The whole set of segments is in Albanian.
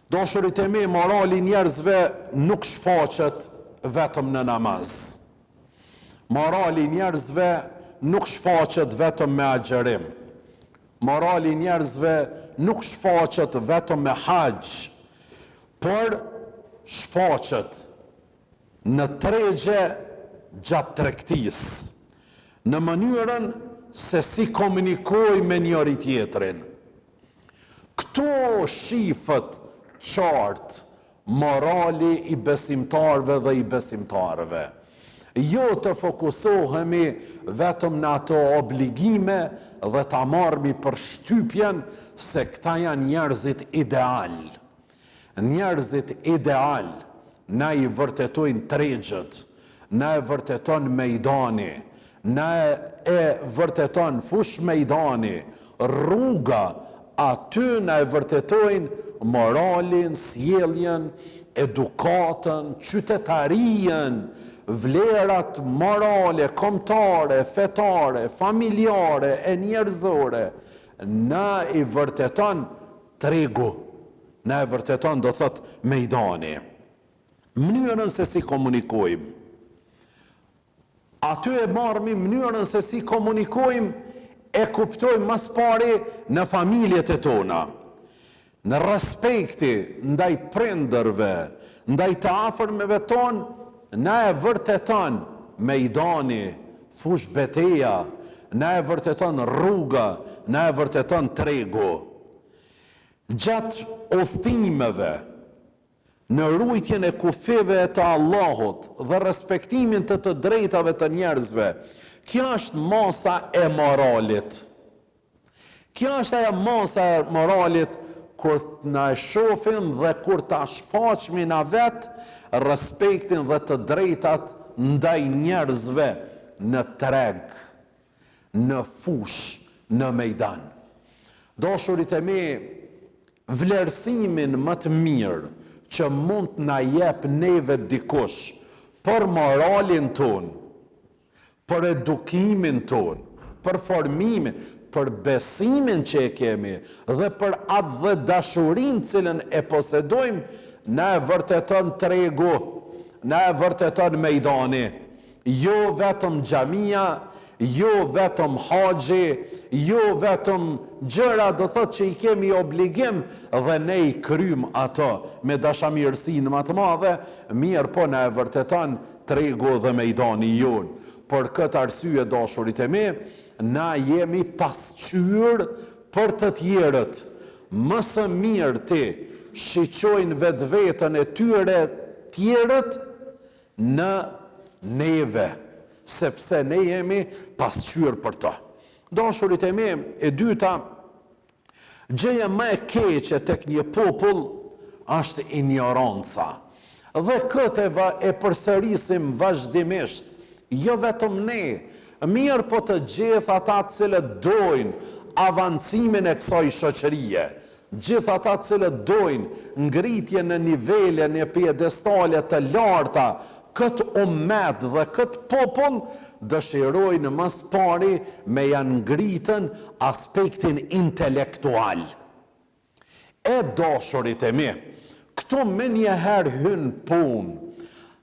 Dashurit e mi, morali njerëzve nuk shfaqet vetëm në namaz. Morali njerëzve nuk shfaqet vetëm me agjerim. Morali njerëzve nuk shfaqet vetëm me haqë, por shfaqet në tregje gjatë tregtisë, në mënyrën se si komunikoj me njëri tjetrin. Këto shifët qartë morali i besimtarve dhe i besimtarve. Jo të fokusohemi vetëm në ato obligime dhe ta marrmi për shtypjen se këta janë njerëzit ideal. Njerëzit ideal na i vërtetojnë tregjet, na e vërteton mejdani, na e vërteton fush mejdani, rruga, aty na e vërtetojnë moralin, sjelljen, edukatën, qytetarien, vlerat morale, kombëtare, fetare, familjare, e njerëzore. Na i vërteton tregu, na e vërteton do thot mejdani. Mënyrën se si komunikojmë. Aty e marrmi mënyrën se si komunikojmë, e kuptojmë mas pari në familjet e tona. Në respekti ndaj prindërve, ndaj të afërmeve tonë, na e vërteton mejdani, fush beteja, na e vërteton rruga, na e vërteton tregu. Gjatë udhëtimeve, në rujtjen e kufeve të Allahut dhe respektimin të drejtave të njerëzve, kjo është masa e moralit. Kjo është ajo masa e moralit kur na e shohim dhe kur ta shfaqmi na vet respektin dhe të drejtat ndaj njerëzve në treg, në fush, në mejdan. Dashurit e mi, vlerësimin më të mirë që mund na jep neve dikush për moralin ton, për edukimin ton, për formimin, për besimin që e kemi dhe për atë dhe dashurin cilën e posedojmë, na e vërteton tregu, na e vërteton mejdani. Jo vetëm xhamia, jo vetëm haxhi, jo vetëm gjëra do thot që i kemi obligim dhe ne i krym ato me dashamirësinë më të madhe, mirë po na e vërteton tregu dhe mejdani jonë. Për këtë arsye, dashurit e mi, na jemi pasqyrë për të tjerët. Më së mirë ti shiqojnë vetveten e tyre tjerët në neve, sepse ne jemi pasqyrë për to. Dashurit e mi, e dyta, gjëja më e keqe tek një popull është ignoranca. Dhe këtë e përsërisim vazhdimisht, jo vetëm ne, mirë po të gjithë ata cilët dojnë avancimin e kësaj shoqërie, gjithë ata cilët dojnë ngritje në nivele, në piedestale të larta, këtë ummet dhe këtë popull dëshirojnë mas pari me janë ngritën aspektin intelektual. E dashurit e mi, këtu me njëherë hynë punë,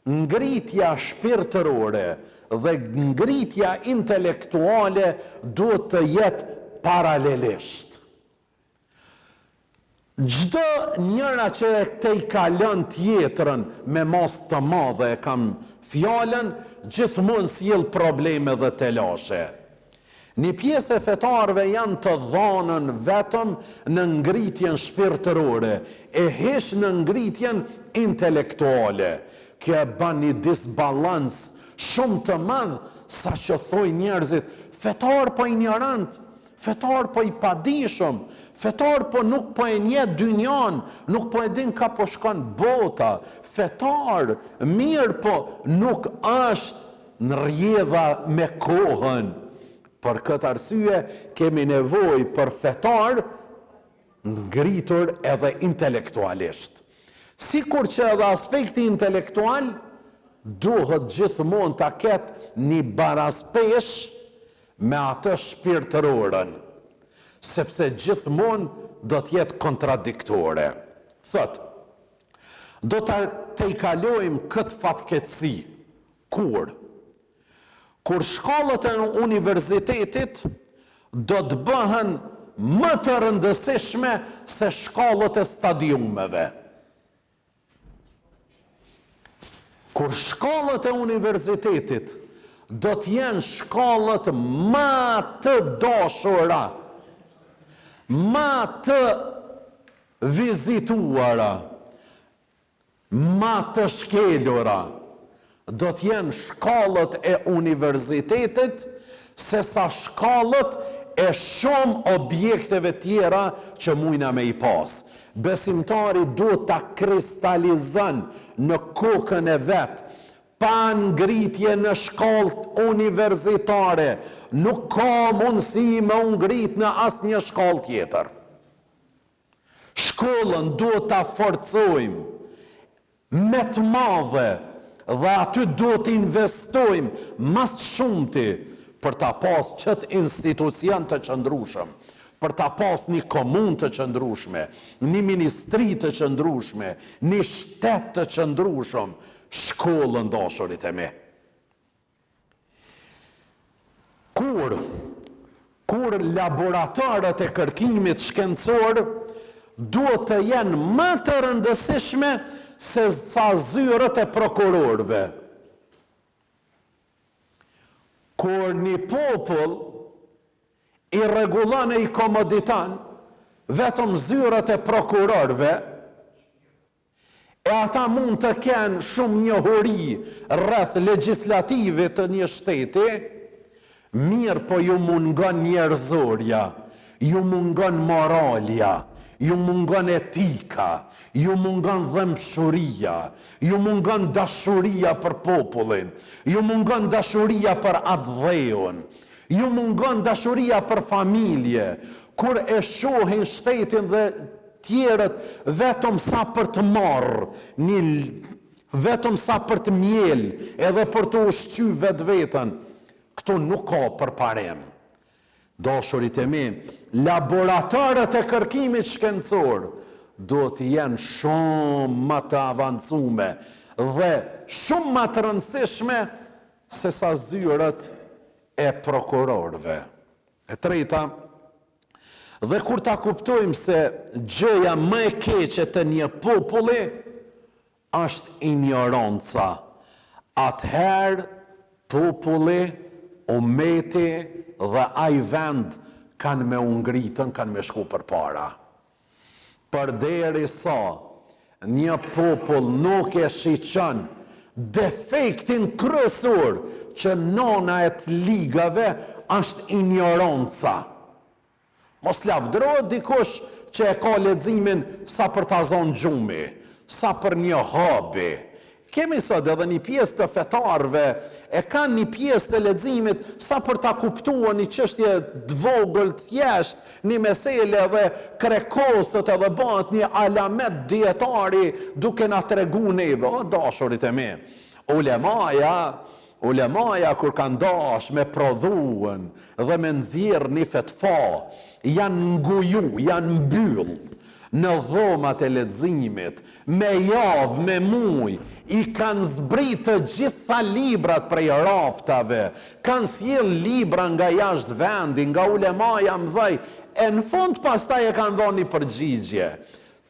ngritja shpirtërore dhe ngritja intelektuale duhet të jetë paralelisht. Çdo njëra që te i kalon tjetrën me mos të madhe e kam fjalën, gjithmonë sjell probleme dhe telashe. Një pjesë e fetarëve janë të dhënën vetëm në ngritjen shpirtërore, e hesh në ngritjen intelektuale. Kjo e bën një disbalans shumë të madh, sa që thojnë njerëzit, fetar po ignorant, fetar po i padijshëm, fetar po nuk po e njeh dynjan, nuk po e din ka po shkon bota, fetar mirë po nuk është në rrjedha me kohën. Për këtë arsye kemi nevojë për fetar ngritur edhe intelektualisht. Sikur që edhe aspekti intelektual duhet gjithmonë ta ketë një baraspesh me atë shpirtërorën, sepse gjithmonë do të jetë kontradiktore. Thot, Do të i kalojmë këtë fatkeqësi. Kur shkollët e universitetit do të bëhen më të rëndësishme se shkollët e stadiumeve. Kur shkollët e universitetit do të jenë shkollët më të dashura, më të vizituara, më të shkelura, do të jenë shkollët e universitetit se sa shkollët e shumë objekteve tjera që mujna me i pas. Besimtari duhet ta kristalizon në kokën e vet, pa ngritje në shkollët universitare, nuk ka mundësi me ngrit në asnjë shkollë tjetër. Shkollën duhet ta forcojmë me të madhe dhe aty duhet të investojmë mas shumti për ta pas qëtë institucion të qëndrueshëm, për ta pas një komunë të qëndrueshme, një ministri të qëndrueshme, një shtet të qëndrueshëm, shkollën dashurit e mi. Kur laboratorët e kërkimit shkencor duhet të jenë më të rëndësishme se sa zyrët e prokurorëve. Kur një popull i rregullon e i komoditon vetëm zyrët e prokurorëve, e ata mund të kenë shumë njohuri rreth legjislativit të një shteti, mirë po ju mungon njerëzorja, ju mungon moralja, ju mungon etika, ju mungon dhëmshuria, ju mungon dashuria për popullin, ju mungon dashuria për atë dheun, ju mungon dashuria për familje, kur e shohin shtetin dhe tjerët vetëm sa për të marrë, vetëm sa për të mjel, edhe për të ushqy vetë-vetën, këto nuk ka përparim. Dashurit e mi, laboratorët e kërkimit shkencor do të jenë shumë më të avancume dhe shumë më të rëndësishme se sa zyrët e prokurorëve. E treta, dhe kur ta kuptojmë se gjëja më e keqe të një populli është ignoranca, atëherë populli, ummeti dhe ai vend kanë me ngritën, kanë me shku përpara. Përderisa një popull nuk e shiqon defektin kryesor që nona e të ligave është ignoranca. Mos lavdrohet dikush që e ka leximin sa për ta zonë gjumi, sa për një hobi. Kemi sot edhe një pjesë të fetarëve e kanë një pjesë të leximit sa për ta kuptuar një çështje të vogël, të thjesht, një mesele dhe krekosët edhe bëhet një alamet dietari duke na tregu neve. O dashurit e mi, ulemaja kur kanë dash me prodhuen dhe me nxjerr një fetva, janë nguju, janë mbyll në dhomat e leximit, me javë, me muj, i kanë zbrit të gjitha librat prej raftave, kanë sjell libra nga jashtë vendi, nga ulemaja mëdhej, e në fund pastaj e kanë dhënë një përgjigje.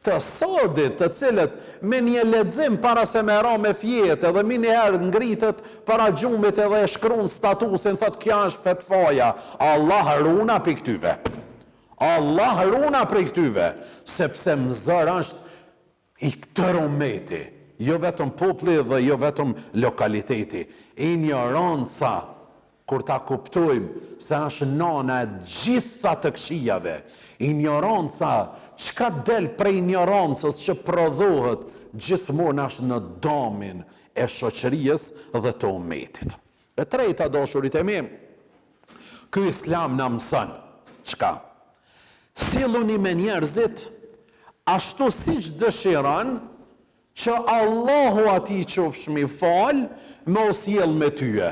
Të sodit të cilët me një lexim para se me ra me fjetë edhe mi njëherë ngritet para gjumit edhe e shkruan statusin, thot kja është fetfaja, Allah runa për këtyve. Allah runa prej këtyve, sepse mëzër është i këtër ummeti, jo vetëm populli dhe jo vetëm lokaliteti. Ignoranca, kur ta kuptojmë se është nana e gjitha të këqijave, ignoranca, çka del prej ignorancës që prodhohet, gjithmonë është në domin e shoqërisë dhe të ummetit. E treta, dashurit e mi, ky islam na mëson çka? Silluni me njerëzit ashtu siç dëshiron që Allahu ati qofshmi fal me u sjell me tyje.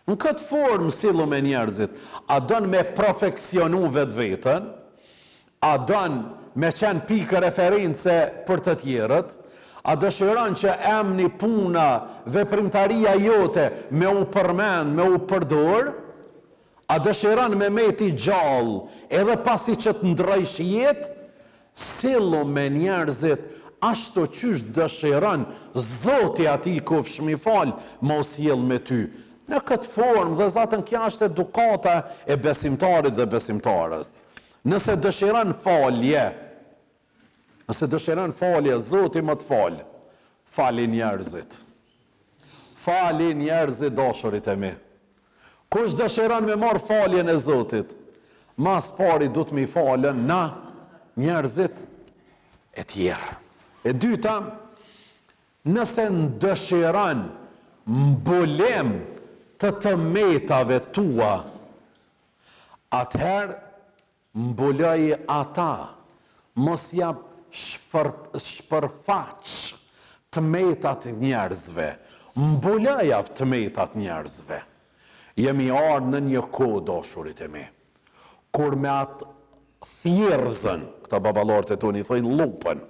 Në këtë formë sillu me njerëzit, a don me perfekcionu vetveten, a don me qenë pikë reference për të tjerët, A dëshiron që emni, puna, veprimtaria jote me u përmend, me u përdor? A dëshiron me meti gjallë edhe pasi që të ndrojsh jetë? Sillu me njerëzit ashtu qysh dëshiron Zoti ati kufsh mi fal, mos sjell me ty. Në këtë formë dhe zatën kja është edukata e besimtarit dhe besimtarës. Nëse dëshiron falje, Zoti më të falë, fali njerëzit. Fali njerëzit, dashurit e mi. Kush dëshiron me marë faljen e Zotit, mas pari du të mi falën na njerëzit e tjerë. E dyta, nëse ndëshiron mbulim të metave tua, atëherë mbuloj ata, mos jap shpërfaq të metat njerëzve, mbuloj të metat njerëzve. Jemi ardhur në një kohë, dashurit e mi, kur me atë thjerëzën, këta babalorët e toni thojnë lupën,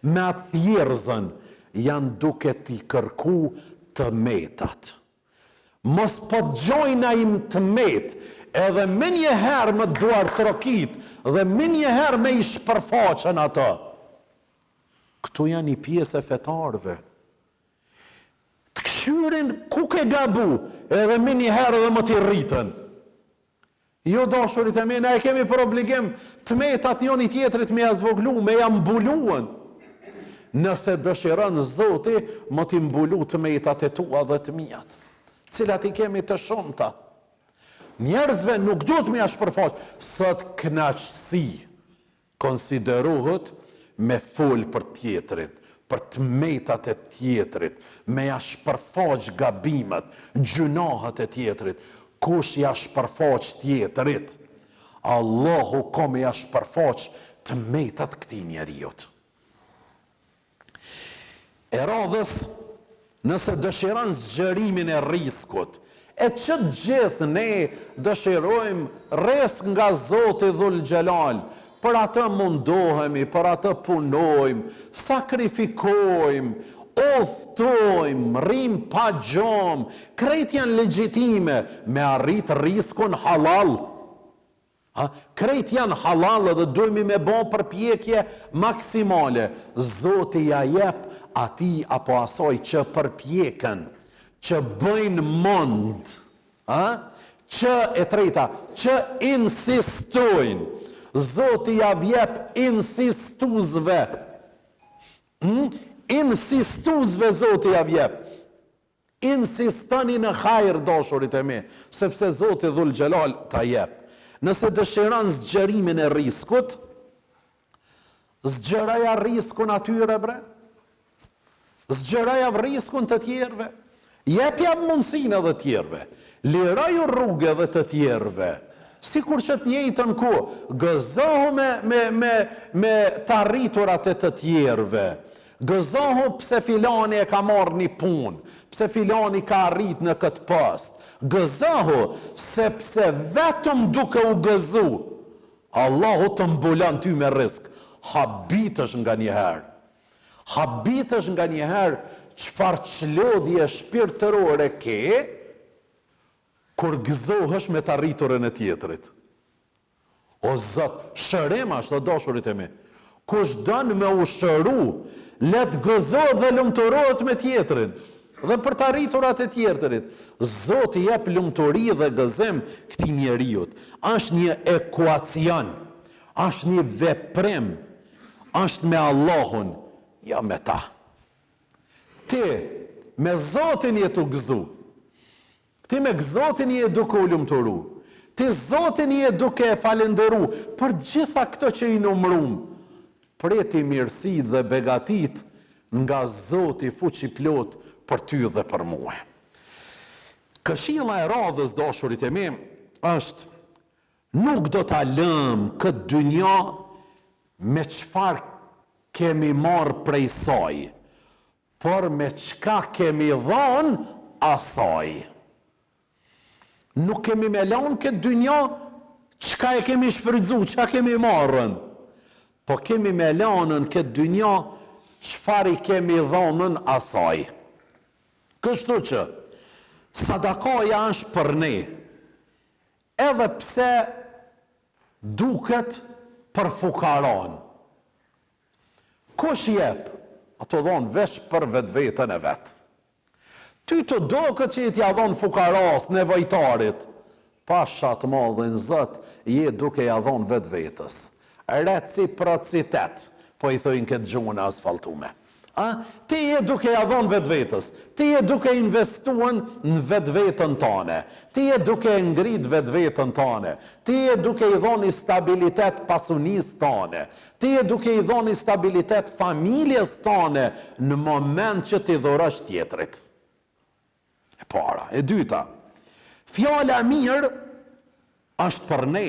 me atë thjerëzën janë duke t'i kërku të metat. Mos po gjojna im të met, edhe me një herë më duar trokit, dhe me një herë me i shpërfaqen ato. Këtu janë i pjesë e fetarve. Të këshyrin ku ke gabu, edhe me një herë dhe më t'i rritën. Jo, dashurit e mi, ne e kemi për obligim të metat njoni tjetrit me azvoglu, me jam mbuluën. Nëse dëshiron Zoti, më t'i mbulu të metat e tua dhe të mijat, cilat i kemi të shumta. Njerëzve nuk duhet me shpërfaq, sot kënaqësi konsiderohet me fol për tjetrit, për të metat e tjetrit, me ja shpërfaq gabimet, gjunahet e tjetrit. Kush ja shpërfaq tjetrit, Allahu ka me ja shpërfaq të metat këtij njeriut. E radhës, nëse dëshiron zgjerimin e riskut, e që të gjithë ne dëshirojmë risk nga Zoti Dhul Gjelal, për atë mundohemi, për atë punojmë, sakrifikojmë, udhtojmë, rrim pa gjomë, krejt janë legjitime me arrit riskun halal. Krejt janë halal dhe dojmë me bo përpjekje maksimale. Zoti ja jep ati apo asoj që përpjeken, që bëjnë mund, që e treta, që insistojnë. Zoti ja vjep insistuzve. Insistuzve Zoti ja vjep. Insistoni në hajër, dashurit e mi, sepse Zoti Dhul Gjelal ta jep. Nëse dëshiron zgjerimin e riskut, zgjeraja riskun atyre bre. Zgjeraja riskun të tjerve. Jepja mundësin edhe tjerve. Liraju rrugë edhe të tjerve. Sikur që të njëjtën ku, gëzohu me të arriturat e të tjerve. Gëzohu pse filani e ka marrë një punë, pse filani ka arrit në këtë post. Gëzohu sepse vetëm duke u gëzu, Allahu të mbulon ty me risk. Habitësh nga njëherë. Habitësh nga njëherë çfarë çlodhje shpirtërore ke, kur gëzohesh me të arriturën e tjetrit. O Zot, shërim është, o dashurit e mi. Kush don me u shëru, let gëzohet dhe lumturohet me tjetrin, dhe për të arriturat e tjetrit. Zoti jep lumturi dhe gëzim këtij njeriut. Është një ekuacion, është një veprim, është me Allahun, jo me ta. Ti me Zotin je të gëzu. Ti me Zotin je duke u lumturu. Ti Zotin je duke e falenderu për gjitha këto që i numrum. Preti mirësi dhe begatit nga Zoti fuqi plot për ty dhe për mua. Këshilla e radhës, dashurit e mi, është nuk do ta lëm këtë dynja me çfarë kemi marrë prej saj, por me çka kemi dhënë asaj. Nuk kemi me lanë këtë dynja çka e kemi shfrytzu, çka kemi marrën, po kemi me lanën këtë dynja çfarë i kemi dhonën asaj. Kështu që sadakaja është për ne, edhe pse duket për fukaran. Kush jep? Ato dhonë veç për vetën e vetë. Ty të duket që i t'ja dhonë fukaras, nevojtarit, pasha të madhin zët, je duke ja dhonë vetës. Reciprocitet, po i thojnë këtë gjuhën asfaltume. Ti je duke ja dhonë vetës, ti je duke investuar në vetën tane, ti je duke ngrit vetën tane, ti je duke i dhoni stabilitet pasunis tane, ti je duke i dhoni stabilitet familjes tane në moment që ti dhurash tjetrit. E para. E dyta, fjala mirë është për ne,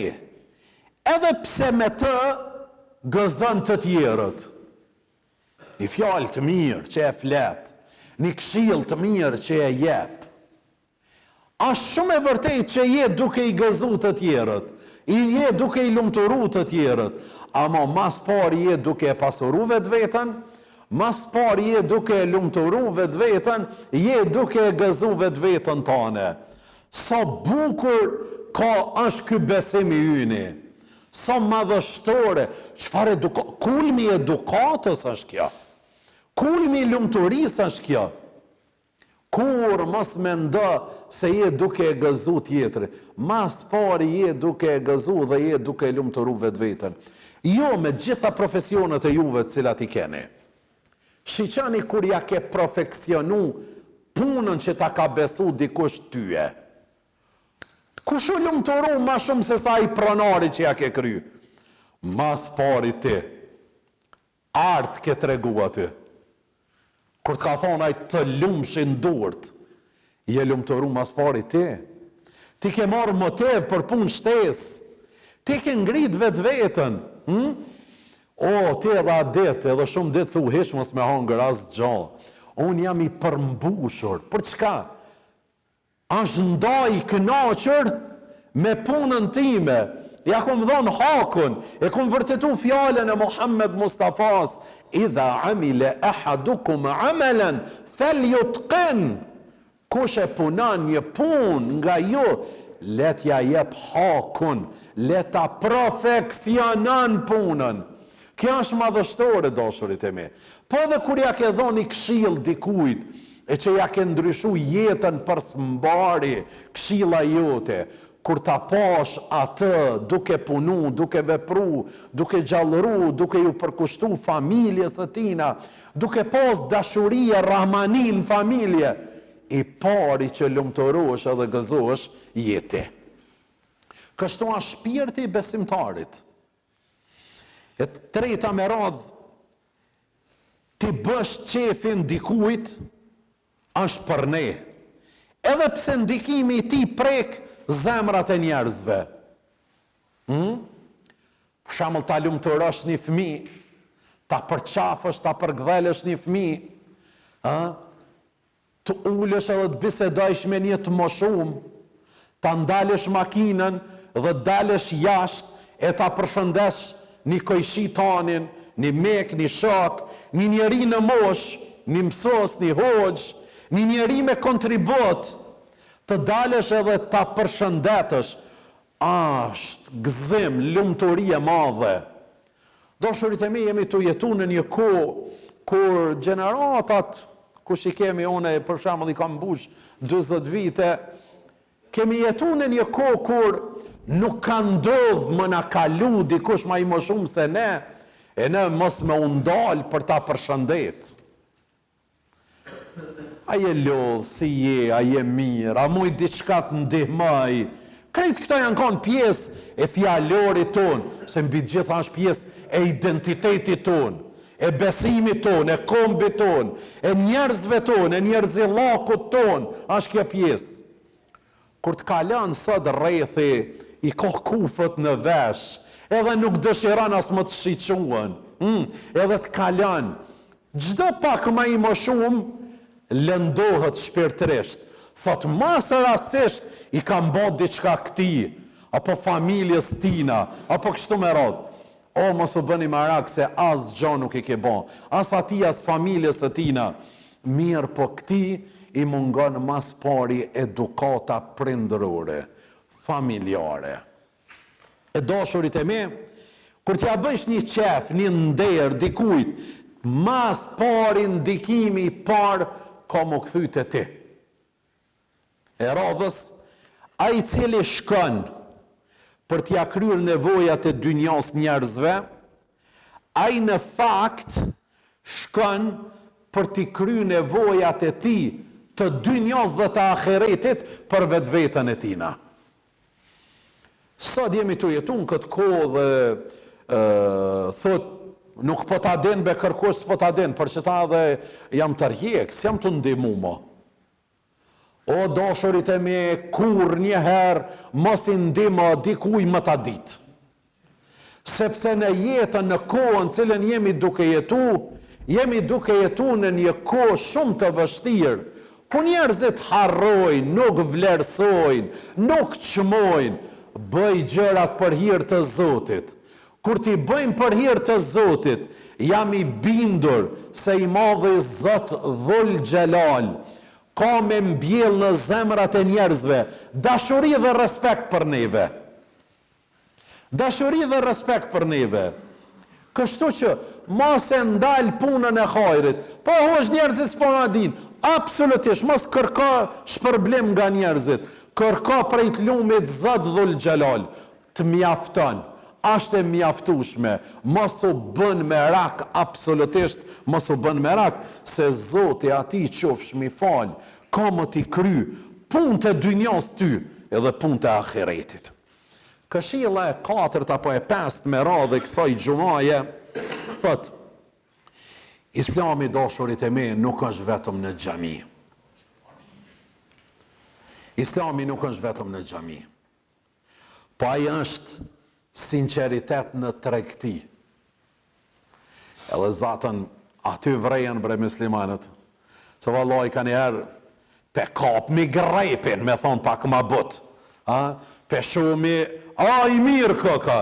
edhe pse me të gëzon të tjerët. Një fjalë të mirë që e flet, një këshill të mirë që e jep. Është shumë e vërtet që je duke i gëzu të tjerët, je duke i lumturu të tjerët, ama mas pari je duke e pasuru vetën, mas pari je duke e lumturu vetën, je duke e gëzu vetën tane. Sa bukur ka është ky besim i yni, sa madhështore, çfarë kulmi edukatës është kjo. Kulmi lumturisë është kjo. Kur mos mendo se je duke e gëzu tjetri, mas pari je duke e gëzu dhe je duke e lumturu vetën. Jo me gjitha profesionet e juve të cilat i keni. Shiqani kur ja ke profeksionu punën që ta ka besu dikush tyje. Kush u lumturu ma shumë se sa i pronari që ja ke kry? Mas pari ti. Art ke tregu aty. Kur të ka thonë ai të lumshin durt, je lumturu mas pari ti. Ti ke marrë motiv për punë shtesë. Ti ke ngrit vetën. Ti edhe atë ditë, edhe shumë ditë thu hiç mos me hangër asë gjallë. Unë jam i përmbushur. Për çka? Është ndaj i kënaqur me punën time. Ja kom dhonë hakun, e kom vërtetu fjallën e Muhammed Mustafas, idha amile ahadukum amelen, falyutqin. Kush e punon një punë nga ju, letja jep hakun, leta profeksionon punën. Kjo është madhështore, dashurit e mi. Po dhe kur ja ke dhoni këshill dikujt, e që ja ke ndryshu jetën për smbari këshilla jote, kur ta pash atë duke punu, duke vepru, duke gjallëru, duke ju përkushtu familjes e tina, duke pas dashurie rahmanin familje, i pari që lumturosh edhe gëzosh jeti. Kështu është shpirti i besimtarit. E treta me radh, ti bësh qefin dikujt, është për ne. Edhe pse ndikimi i ti prek zemrat e njerëzve. Për shembull, ta lumturosh një fëmijë, ta përqafësh, ta përgdhelësh një fëmijë, të ulesh edhe të bisedosh me një të moshuar, ta ndalesh makinën dhe dalësh jashtë e ta përshëndesh një kojshitanin, një mek, një shok, një njeri në mosh, një mësos, një hoxh, një njeri me kontribut, të dalesh edhe ta përshëndetësh, është gëzim, lumturi e madhe. Dashurit e mi, jemi të jetu në një kohë kur gjeneratat, kush i kemi une, për shembull i kam mbush 20 vite, kemi jetu në një kohë kur nuk ka ndodhë më na kalu dikush ma i më shumë se ne, e ne mos me undal për ta përshëndet. A je lodhë, si je, a je mirë, a muj diçka të ndihmaj. Krejt këto janë kanë pjesë e fjalorit tonë, se mbi gjitha është pjesë e identitetit tonë, e besimit tonë, e kombit tonë, e njerëzve tonë, e njerëzillakut tonë, është kjo pjesë. Kur të kalon sot rrethi, i ka kufët në vesh, edhe nuk dëshiron as më të shiquen, edhe të kalon, çdo pak më i më shumë, lëndohet shpirtërisht. Thot, masë rasisht i kam bot diçka këti, apo familjes tina, apo kështu me radhë. O, mos u bëni marak se as gjo nuk i ke bon, as ati as familjes e tina. Mirë po këti i mungon mas pari edukata prindërore, familjare. E dashurit e me, kur t'ja bësh një qef, një nder, dikujt, mas pari ndikimi i par ka më këthyt e ti. E radhës, a i cili shkën për t'ja kryer nevojat e dynjas njerëzve, a i në fakt shkën për t'i kryer nevojat e ti të dynjas dhe të ahiretit për vetë vetën e tina. Sot jemi të jetu në këtë kohë dhe thot, nuk po ta den be kërkosh s'po ta den, për që ta dhe jam të rjek, s'jam të ndimu mo. O dashurit e me, kur njëherë mos i ndimo dikuj më ta dit. Sepse në jetën në kohën cilën jemi duke jetu në një kohë shumë të vështirë, ku njerëzit harrojnë, nuk vlerësojnë, nuk çmojnë, bëj gjërat për hir të Zotit. Kur ti bëjmë për hir të Zotit, jam i bindur se i madhi Zot Dhul Xhelal ka me mbjell në zemrat e njerëzve dashuri dhe respekt për neve. Dashuri dhe respekt për neve. Kështu që mos e ndal punën e hajrit. Po hosh njerëzit s'po na din. Absolutisht mos kërko shpërblim nga njerëzit. Kërko prej të lumit Zot Dhul Xhelal. Të mjafton. Ashtë e mjaftushme, mos u bën me rak, absolutisht mos u bën me rak, se Zoti ati qofsh mi fal, ka më t'i kry, pun të dynjas ty, edhe pun të ahiretit. Këshilla e 4 apo e 5 me radhë kësaj gjumaje, thot, Islami dashurit e me nuk është vetëm në xhami. Islami nuk është vetëm në xhami. Po ai është sinceritet në tregti. Edhe zatën aty vrejen bre muslimanët. Se vallai ka njerë pe kap mi grepin, me thonë pak ma but. Pe shumë i mirë këka.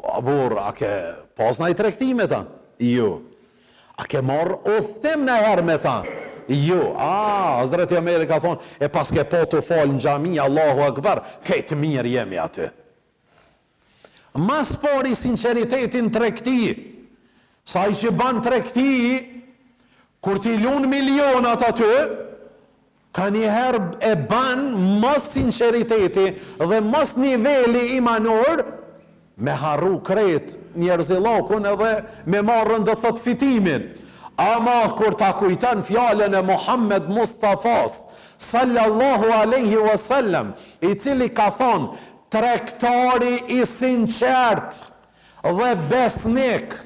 A bur, a ke pas na i tregti me ta? Jo. A ke marrë udhtim në herë me ta? Jo. Hazreti Omeri ka thonë, e pas ke po të falë në xhami, Allahu Akbar, kejtë mirë jemi aty. Mas pari sinceritetin tregti. Sa i që ban tregti, kur t'i lun milionat aty, ka njëherë e ban mos sinceriteti dhe mos niveli imanor, me harru kret njerëzillakun edhe me marrën do të thot fitimin. Ama kur ta kujton fjalën e Muhammed Mustafas sallallahu alaihi wasallam, i cili ka thonë, tregtari i sinqert dhe besnik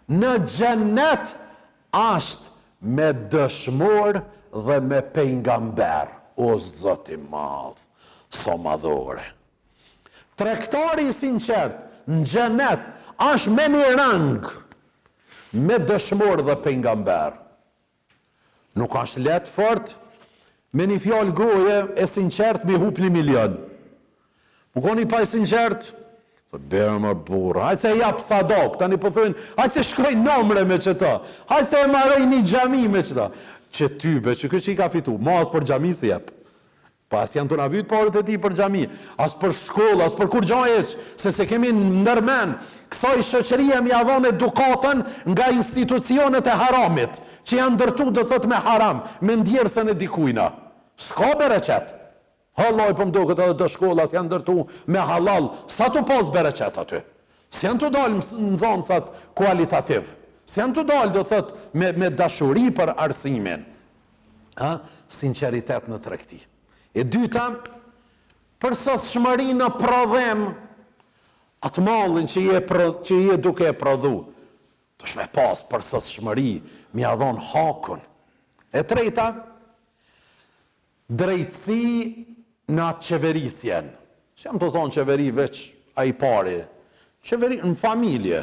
në xhenet ashtë me dëshmor dhe me pejgamber. O Zoti i madh, sa madhore. Tregtari i sinqert në xhenet ashtë me një rang, me dëshmor dhe pejgamber. Nuk është letë fort me një fjalë goje e sinqert me hup 1 milion. Më koni pa i sinqert, bërë më burë, hajtë se japë sadak, tani po thënë, hajtë se shkoj nomre me qëta, hajtë se e maroj një xhami me qëta. Që ty, be, që kështë i ka fitu, ma as për xhami se jep. Pa as janë të na vytë parët e ti për xhami, as për shkollë, as për kur gjajeq, se kemi ndërmen, kësaj shoqëria mi avon edukatën nga institucionet e haramit, që janë ndërtu dhe thët me haram, me ndjerësën e dikujna. S'ka bereqet. Hallaj për mdo këtë edhe të shkolla, s'janë ndërtu me halal, sa të pas bereqet aty. S'janë të dalë në zonësat kualitativ. S'janë të dalë, do thët, me dashuri për arsimin. Sinceritet në tregti. E dyta, për sosshmëri në prodhem, atë mallin që je duke e prodhu. Të shme pas për sosshmëri, mi adhon hakun. E treta, drejtësi në atë qeverisjen. Që jam të thonë qeveri veç a i pari. Qeveri në familje,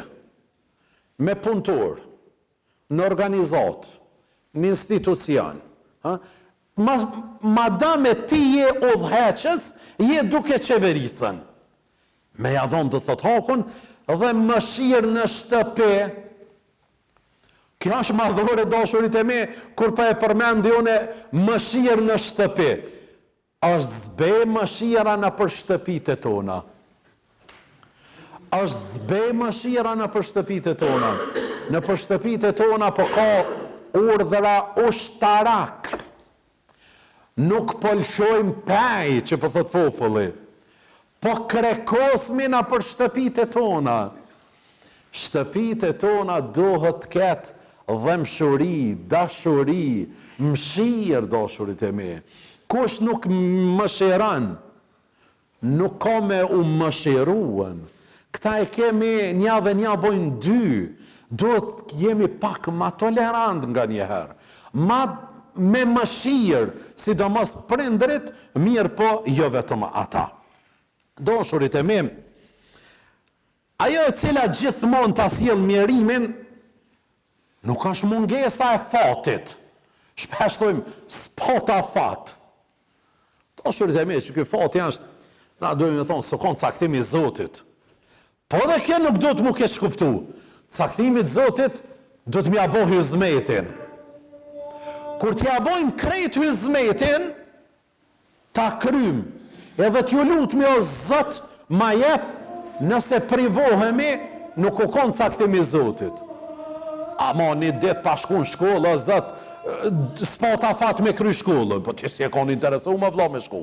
me punëtor, në organizat, në institucion. Madame ti je udhëheqës, je duke qeverisën. Me ja dhonë të thot hakun, dhe mëshirë në shtëpi. Kjo është madhore dashurit e me, kur pa e përmendi une mëshirë në shtëpi. Është zbe mëshira në për shtëpit e tona. Është zbe mëshira në për shtëpit e tona. Në për shtëpit e tona po ka urdhëra ushtarak. Nuk pëlshojmë pej, që po thot populli. Po krekosmi në për shtëpit e tona. Shtëpit e tona duhet ketë dhemshuri, dashuri, mëshirë dashurit e me. Kush nuk mëshiran, nuk ka me u mëshiruan. Këta e kemi një dhe një bojnë dy, duhet jemi pak ma tolerant nga njëherë, ma me mëshirë, sidomos prindrit, mirë po jo vetëm ata. Dashurit e me, ajo e cila gjithmonë ta sjell mjerimin, nuk është mungesa e fatit. Shpesh thojmë, s'pata fat. Dashurit e me, që ky fati është, na dojmë me thonë, së konë caktimi i Zotit. Po dhe kjo nuk do të mu keq kuptu. Caktimi i Zotit do të mja bo hyzmetin. Kur t'ja bojmë krejt hyzmetin, ta krym. Edhe t'ju lutmi o Zot, ma jep, nëse privohemi, nuk u konë caktimi i Zotit. Ama një dit pa shku në shkollë, o Zot, s'po ta fat me kry shkollën, po ti si e konë interesu me vla me shku.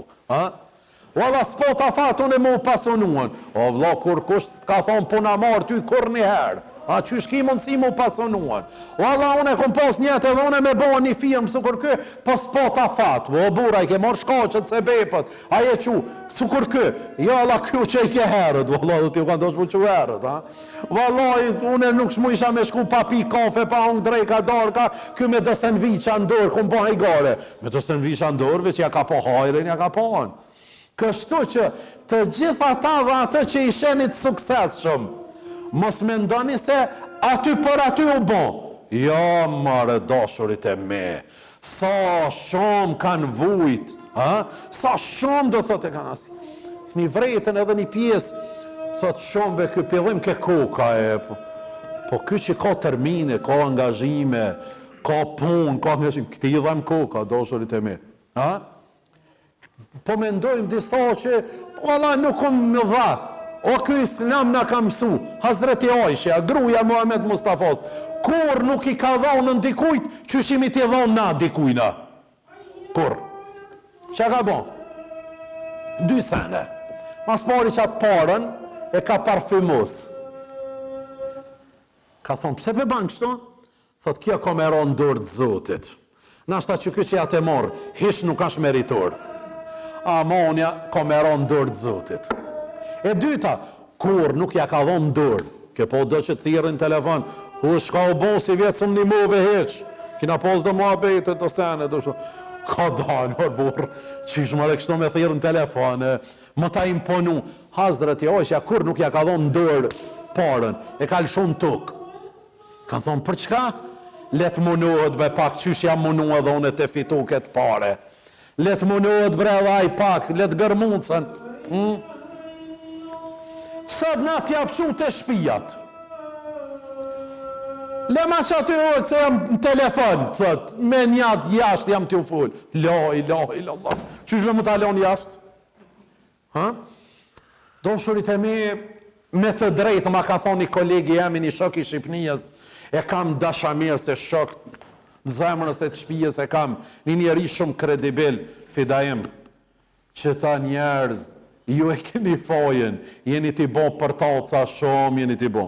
Valla s'po ta fat unë e mu pasonuan. O vla, kur kush s'ka thonë puna marë ty kur njëherë. Qysh ki mundësi mu pasonuan. Valla, unë e kom pas njëtë edhe unë me bo një firmë, së kur kë, po s'po ta fat. O bura, i ke marrë shkaqet se bepët. A je qu, së kur kë, ja la kjo që i ke herët. Valla, dhe ti u kanë do shmu që herët. Valla, unë nuk shmu isha me shku pa pi kafe, pa unë drejka, darka, kë me dësen viqa ndorë, ku më bëha i gare. Me dësen viqa ndorë, veç ja ka po hajrin, ja ka po anë. Kështu që të gjitha ta dhe atë që i shenit sukses shumë, mos me ndoni se aty për aty u bon. Ja, mare dashurit e me, sa shumë kanë vujt, sa shumë do thot e kanë asi. Një vrejtën edhe një pjesë, thot shumë be kë pëllim ke koka e, po kë që ka termine, ka angazhime, ka pun, ka angazhime, këti i dhem koka, dashurit e me. Po mendojmë disa që, Allah nuk më dha, o kë islam na ka mësu, Hazreti Aisha, gruaja Muhammed Mustafas, kur nuk i ka dhënë në ndikujt, që shimi t'i dhënë na dikujna. Kur? Që ka bon? 2 sene. Mas pari që atë parën, e ka parfymos. Ka thonë, pse pe banë qëto? Thot, kjo ka me ronë dorë të Zotit. Nashta që kjo që ja te morë, hish nuk është meritor. Amonja ka me ronë dorë të Zotit. E dyta, kur nuk ja ka dhonë dorë, ke po do që të thirën telefon, hu shka u bon si vjetë së më një move heq, kina pos dhe mua bejtë të sene, do shto, ka dalë, mërë burë, që ishë më dhe kështu me thirën telefon, më ta imponu, Hazreti Aisha, kur nuk ja ka dhonë dorë parën, e ka lëshon tukë. Kanë thonë, për çka? Letë munohet be pak, qysh jam munohet dhe unë të fitu këtë pare. Letë munohet bre dhe aj pak, letë gërmuncën. Sot na t'jafqu të shpijat. Lema që aty ojtë se jam në telefon, thët, me njët jashtë jam t'ju full. La ilallah. Qysh me mu talon jashtë? Doshurit e me të drejtë, ma ka thonë një kolegi jemi, një shok i Shqipnijës, e kam dashamir se shok të zemrës e të shpijës e kam, një njeri shumë kredibil, fidajem, që ta njerëz, ju e keni fajen, jeni t'i bo për taca shumë, jeni t'i bo.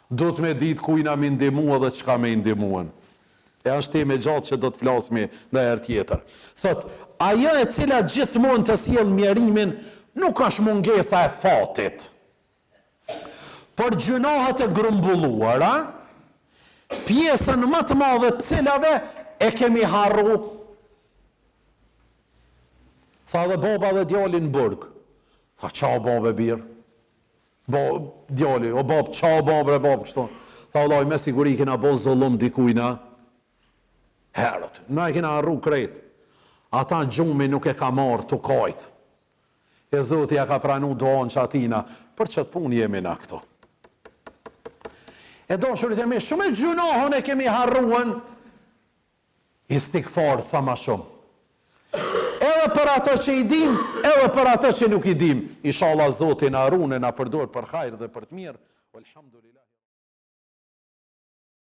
Do të me ditë kujna me ndimua dhe qka me ndimuen. E është ti me gjatë që do të flasmi në herë tjetër. Thot, ajo e cila gjithmonë të sjell mjerimin, nuk është mungesa e fatit. Por gjunohet e grumbulluara, pjesën më të madhe të cilave e kemi harru. Tha dhe baba dhe djali në burg. Tha, qa baba e birë? Djali, o bab, qa baba e baba kështu? Tha, Allah, me siguri kena bo zullum dikujna. Herët, na e kena harru krejt. Ata gjumi nuk e ka marë të kajt. E Zoti ja ka pranu doon që atina, për qëtë pun jemi na këto. E dashurit e mi, shumë e gjunohën e kemi harruën, istighfar sa ma shumë. Edhe për ato që i dim, edhe për ato që nuk i dim. Inshallah Zoti na runë, na përdor për hajër dhe për të mirë. Alhamdulillah.